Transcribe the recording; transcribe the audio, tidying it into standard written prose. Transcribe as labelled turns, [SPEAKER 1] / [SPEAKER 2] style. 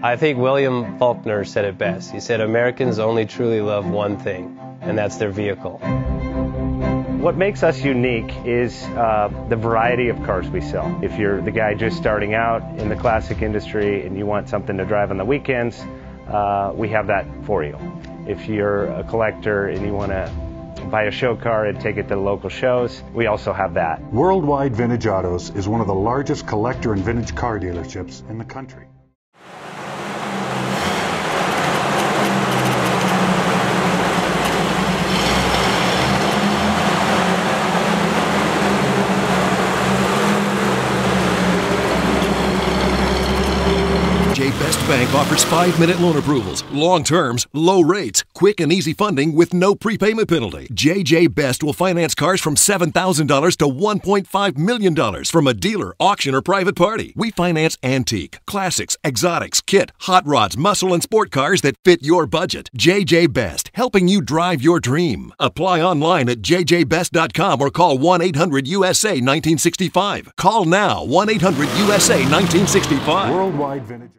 [SPEAKER 1] I think William Faulkner said it best. He said, Americans only truly love one thing, and that's their vehicle.
[SPEAKER 2] What makes us unique is the variety of cars we sell. If you're the guy just starting out in the classic industry and you want something to drive on the weekends, we have that for you. If you're a collector and you want to buy a show car and take it to the local shows, we also have that.
[SPEAKER 3] Worldwide Vintage Autos is one of the largest collector and vintage car dealerships in the country.
[SPEAKER 4] Best Bank offers 5-minute loan approvals, long terms, low rates, quick and easy funding with no prepayment penalty. JJ Best will finance cars from $7,000 to $1.5 million from a dealer, auction, or private party. We finance antique, classics, exotics, kit, hot rods, muscle, and sport cars that fit your budget. JJ Best, helping you drive your dream. Apply online at jjbest.com or call 1-800-USA-1965. Call now, 1-800-USA-1965.
[SPEAKER 3] Worldwide Vintage.